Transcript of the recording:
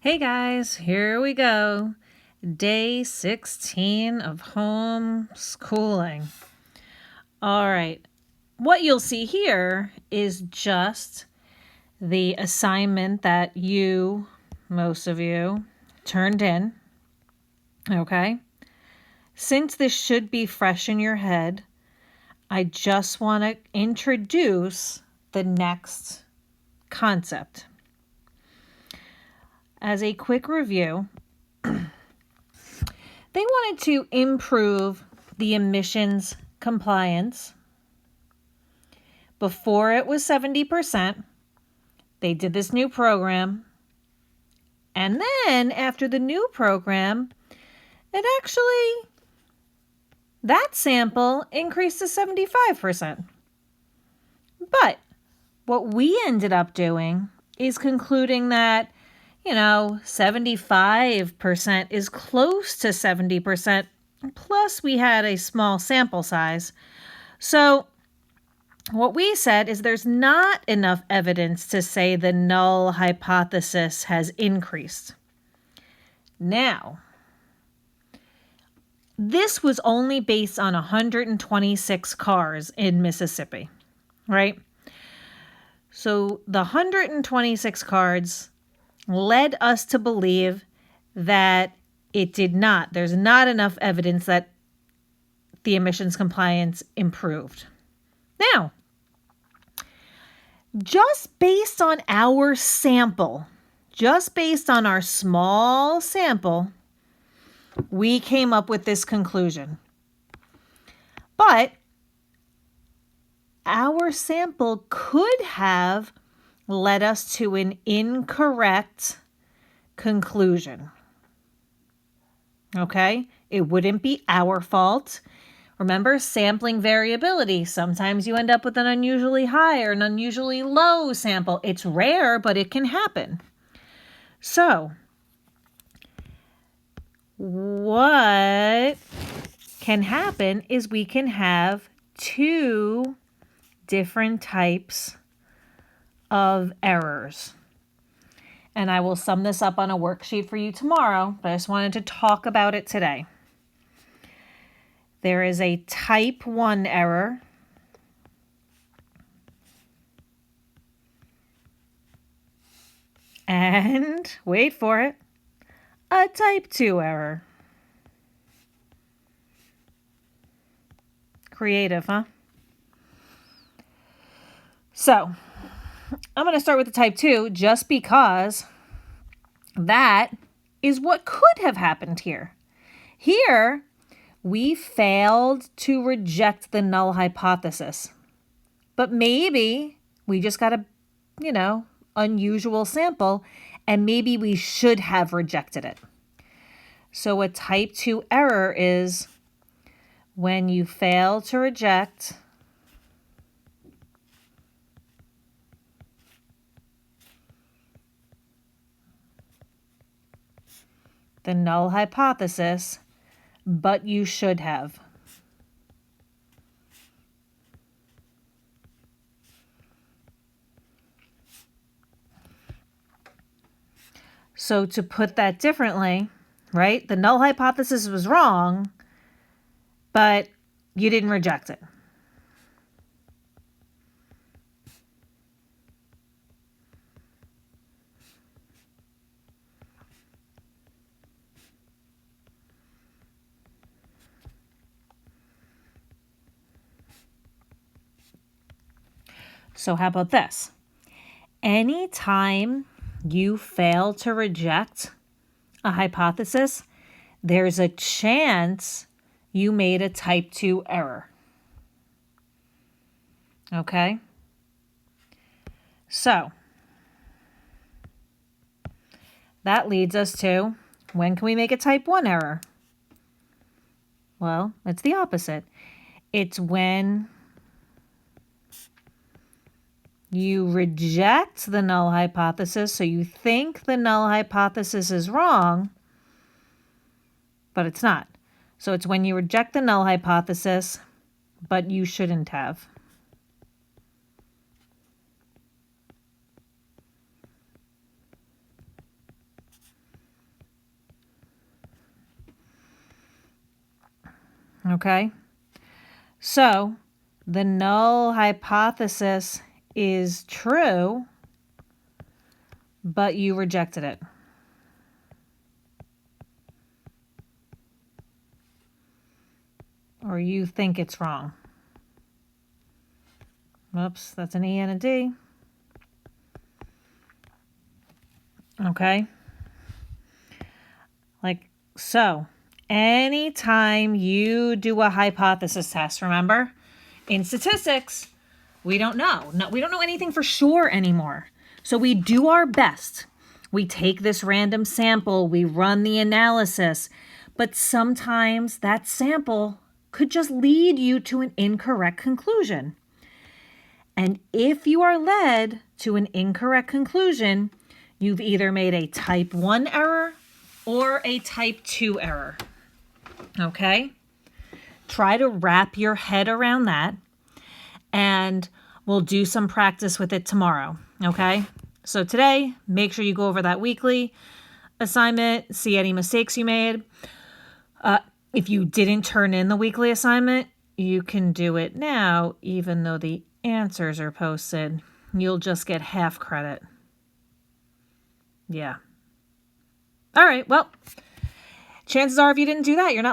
Hey guys, here we go. Day 16 of homeschooling. All right, what you'll see here is just the assignment that most of you, turned in. Okay? Since this should be fresh in your head, I just want to introduce the next concept. As a quick review, they wanted to improve the emissions compliance. Before it was 70%, they did this new program. And then after the new program, that sample increased to 75%. But what we ended up doing is concluding that 75% is close to 70%, plus we had a small sample size. So what we said is there's not enough evidence to say the null hypothesis has increased. Now, this was only based on 126 cars in Mississippi, right? So the 126 cars led us to believe that it did not. There's not enough evidence that the emissions compliance improved. Now, just based on our sample, just based on our small sample, we came up with this conclusion. But our sample could have led us to an incorrect conclusion. Okay? It wouldn't be our fault. Remember, sampling variability. Sometimes you end up with an unusually high or an unusually low sample. It's rare, but it can happen. So, what can happen is we can have two different types of errors. And I will sum this up on a worksheet for you tomorrow, but I just wanted to talk about it today. There is a type 1 error. And, wait for it, a type 2 error. Creative, huh? So, I'm going to start with the type 2 just because that is what could have happened here. Here, we failed to reject the null hypothesis. But maybe we just got a, unusual sample, and maybe we should have rejected it. So a type 2 error is when you fail to reject the null hypothesis, but you should have. So to put that differently, right? The null hypothesis was wrong, but you didn't reject it. So how about this? Anytime you fail to reject a hypothesis, there's a chance you made a type 2 error. Okay? So, that leads us to, when can we make a type 1 error? Well, it's the opposite. It's when you reject the null hypothesis, so you think the null hypothesis is wrong, but it's not. So it's when you reject the null hypothesis, but you shouldn't have. Okay? So the null hypothesis is true, but you rejected it. Or you think it's wrong. Oops, that's an E and a D. Okay? Like so. Anytime you do a hypothesis test, remember, in statistics, we don't know. No, we don't know anything for sure anymore. So we do our best. We take this random sample, we run the analysis, but sometimes that sample could just lead you to an incorrect conclusion. And if you are led to an incorrect conclusion, you've either made a type 1 error or a type 2 error. Okay? Try to wrap your head around that, and we'll do some practice with it tomorrow. Okay? So today, make sure you go over that weekly assignment, see any mistakes you made. If you didn't turn in the weekly assignment, you can do it now, even though the answers are posted. You'll just get half credit. Yeah. All right, well, chances are if you didn't do that, you're not